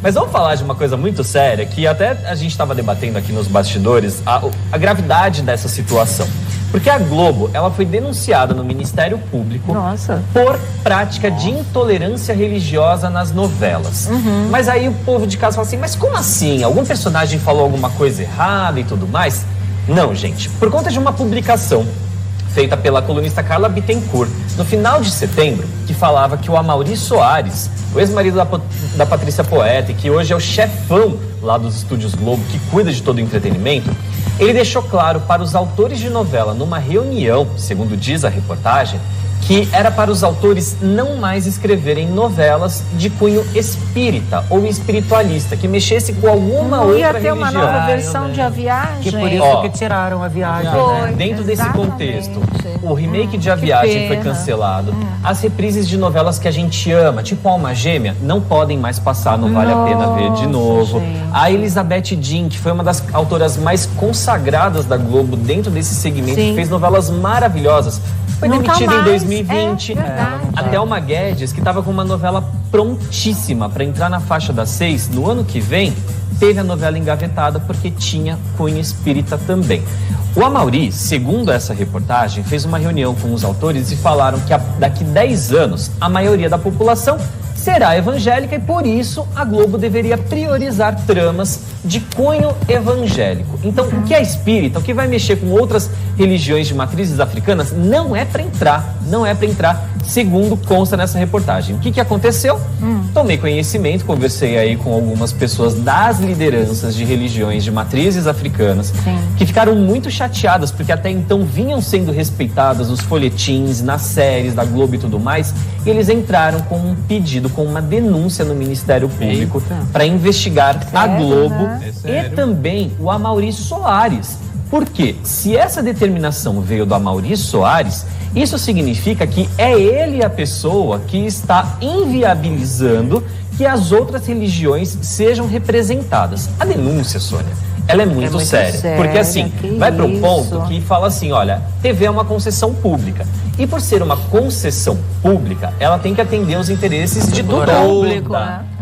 Mas vamos falar de uma coisa muito séria, que até a gente estava debatendo aqui nos bastidores, a gravidade dessa situação. Porque a Globo, ela foi denunciada no Ministério Público por prática de intolerância religiosa nas novelas. Mas aí o povo de casa fala assim, mas como assim? Algum personagem falou alguma coisa errada e tudo mais? Não, gente. Por conta de uma publicação feita pela colunista Carla Bittencourt, no final de setembro, que falava que o Amaury Soares, o ex-marido da Patrícia Poeta, e que hoje é o chefão lá dos estúdios Globo, que cuida de todo o entretenimento, ele deixou claro para os autores de novela, numa reunião, segundo diz a reportagem, que era para os autores não mais escreverem novelas de cunho espírita ou espiritualista, que mexesse com alguma outra religião. Ia ter uma nova versão de A Viagem. Que por isso que tiraram A Viagem. Foi, dentro desse contexto, o remake de A Viagem foi cancelado. As reprises de novelas que a gente ama, tipo Alma Gêmea, não podem mais passar, não vale a pena ver de novo. Gente. A Elizabeth Jean, que foi uma das autoras mais consagradas da Globo dentro desse segmento, que fez novelas maravilhosas, foi demitida em 2020. A Thelma Guedes, que estava com uma novela prontíssima para entrar na faixa das 6, no ano que vem, teve a novela engavetada porque tinha cunho espírita também. O Amaury, segundo essa reportagem, fez uma reunião com os autores e falaram que daqui 10 anos a maioria da população será evangélica e por isso a Globo deveria priorizar tramas de cunho evangélico. Então, o que é espírita, o que vai mexer com outras religiões de matrizes africanas, não é para entrar, segundo consta nessa reportagem. O que aconteceu? Tomei conhecimento, conversei aí com algumas pessoas das lideranças de religiões de matrizes africanas, que ficaram muito chateadas, porque até então vinham sendo respeitadas nos folhetins, nas séries da Globo e tudo mais, e eles entraram com um pedido, com uma denúncia no Ministério Público para investigar a Globo e também o Amaury Soares. Porque se essa determinação veio do Amaury Soares, isso significa que é ele a pessoa que está inviabilizando que as outras religiões sejam representadas. A denúncia, Sônia, ela é muito séria. Porque assim, vai para um ponto que fala assim, olha, TV é uma concessão pública. E por ser uma concessão pública, ela tem que atender os interesses de toda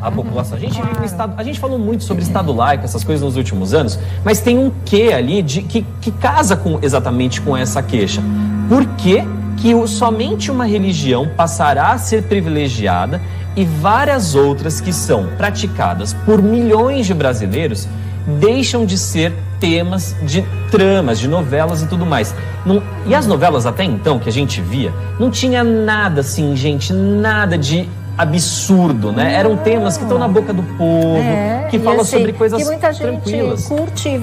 a população. A gente vive no Estado, a gente falou muito sobre Estado laico, essas coisas nos últimos anos, mas tem um quê ali que casa exatamente com essa queixa. Por que somente uma religião passará a ser privilegiada e várias outras que são praticadas por milhões de brasileiros deixam de ser temas de tramas, de novelas e tudo mais. E as novelas até então, que a gente via, não tinha nada assim, gente, nada de absurdo, né? Eram temas que estão na boca do povo, que falam assim, sobre coisas tranquilas. Que muita gente curte,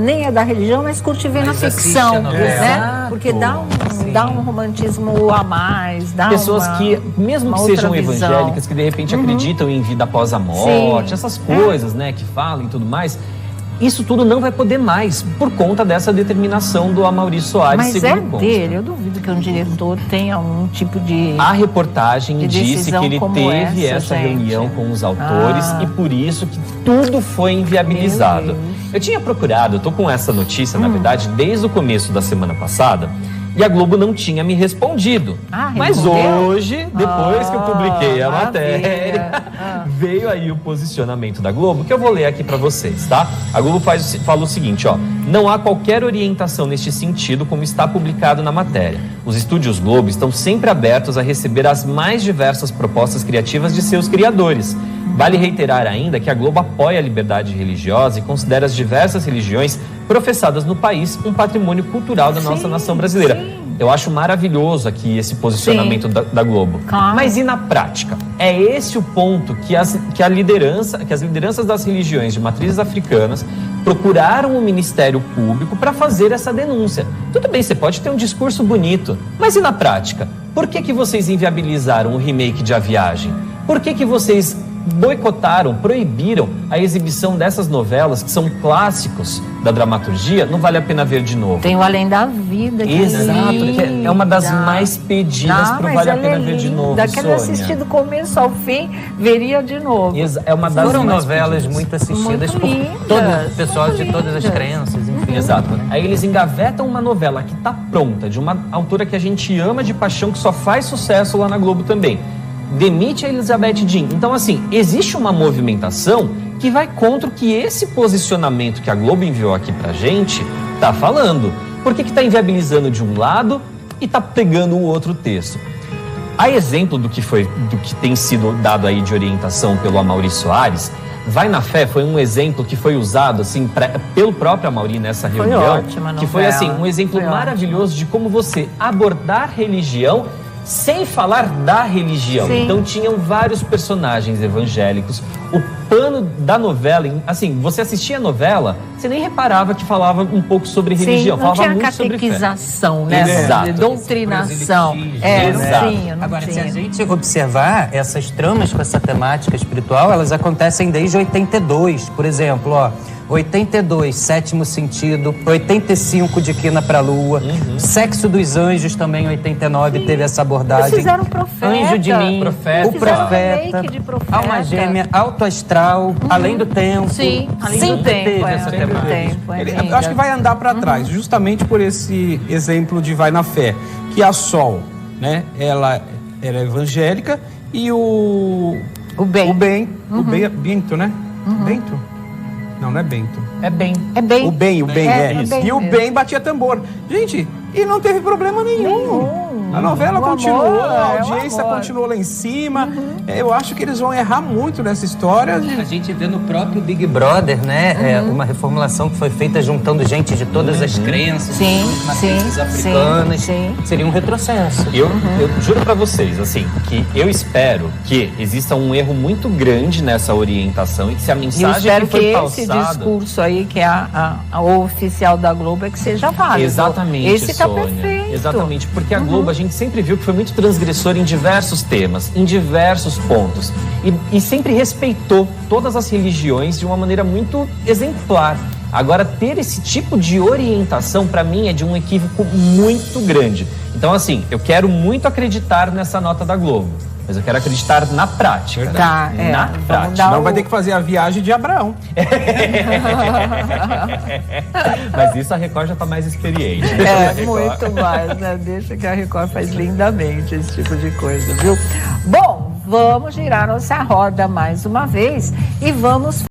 nem é da religião, mas curte ver na ficção, né? Porque dá um romantismo a mais, dá pessoas que, mesmo que sejam evangélicas, que de repente acreditam em vida após a morte, essas coisas, né, que falam e tudo mais, isso tudo não vai poder mais por conta dessa determinação do Amaury Soares. Mas dele, eu duvido que um diretor tenha um tipo de... A reportagem disse que ele teve essa reunião com os autores e por isso que tudo foi inviabilizado. Eu tinha procurado, eu tô com essa notícia, na verdade, desde o começo da semana passada, e a Globo não tinha me respondido. Mas hoje, depois que eu publiquei a matéria, veio aí o posicionamento da Globo, que eu vou ler aqui para vocês, tá? A Globo fala o seguinte, ó: não há qualquer orientação neste sentido, como está publicado na matéria. Os estúdios Globo estão sempre abertos a receber as mais diversas propostas criativas de seus criadores. Vale reiterar ainda que a Globo apoia a liberdade religiosa e considera as diversas religiões professadas no país um patrimônio cultural da nossa nação brasileira. Eu acho maravilhoso aqui esse posicionamento da Globo. Mas e na prática? É esse o ponto que as lideranças das religiões de matrizes africanas procuraram o Ministério Público para fazer essa denúncia. Tudo bem, você pode ter um discurso bonito, mas e na prática? Por que vocês inviabilizaram o remake de A Viagem? Por que vocês boicotaram, proibiram a exibição dessas novelas que são clássicos da dramaturgia? Não vale a pena ver de novo. Tem o Além da Vida. Que é uma das mais pedidas para o Vale a Pena ver de novo, Daquele assistir do começo ao fim, veria de novo. É uma das Foram novelas pedidas. Muito assistidas por todo pessoal de todas as crenças, enfim. Exato. Aí eles engavetam uma novela que está pronta, de uma autora que a gente ama de paixão, que só faz sucesso lá na Globo também. demite a Elizabeth Jean. Então, assim, existe uma movimentação que vai contra o que esse posicionamento que a Globo enviou aqui pra gente tá falando. Por que tá inviabilizando de um lado e tá pegando o outro texto? A exemplo do que tem sido dado aí de orientação pelo Amaury Soares, Vai na Fé foi um exemplo que foi usado assim pelo próprio Amaury nessa reunião, ótima que foi assim um exemplo maravilhoso de como você abordar religião sem falar da religião. Sim. Então tinham vários personagens evangélicos. O pano da novela, assim, você assistia a novela, você nem reparava que falava um pouco sobre religião. Sim, não falava tinha muito sobre fé. catequização, né? Exato. Doutrinação. Exato. Não Agora, tinha. se a gente observar, essas tramas com essa temática espiritual, elas acontecem desde 82, por exemplo, ó. 82, Sétimo Sentido, 85, De Quina pra Lua, Sexo dos Anjos também, 89, teve essa abordagem. Eles fizeram Profeta. Anjo de Mim, Profeta. O Profeta, remake de Profeta. Alma Gêmea, Alto Astral, Além do Tempo. Sim, Além Sempre do Tempo, teve essa Além do temática. Tempo, é Eu linda. acho que vai andar para trás, justamente por esse exemplo de Vai na Fé, que a Sol, né, ela era evangélica e o Bento, né? Bento? Não, não é Bento. É bem. É bem. O bem, É isso. bem E o mesmo. bem batia tambor. Gente, e não teve problema nenhum. A novela O continuou, amor, a é o audiência amor. continuou lá em cima. Eu acho que eles vão errar muito nessa história. A gente vê no próprio Big Brother, né? Uma reformulação que foi feita juntando gente de todas as crenças, Sim, matrizes sim, africanas. sim. Seria um retrocesso. Eu juro pra vocês, assim, que eu espero que exista um erro muito grande nessa orientação e que se a E eu mensagem espero que foi que esse passada... discurso aí, que é a oficial da Globo, é que seja válido. Exatamente, Esse tá Sônia. perfeito. Exatamente, porque a Globo a gente sempre viu que foi muito transgressora em diversos temas, em diversos pontos. E sempre respeitou todas as religiões de uma maneira muito exemplar. Agora, ter esse tipo de orientação, para mim, é de um equívoco muito grande. Então, assim, eu quero muito acreditar nessa nota da Globo, mas eu quero acreditar na prática. Tá, Na vamos prática. dar Não o- vai ter que fazer a viagem de Abraão. Mas isso a Record já está mais experiente. A É, Record- muito mais, né? Deixa que a Record faz lindamente esse tipo de coisa, viu? Bom, vamos girar nossa roda mais uma vez e vamos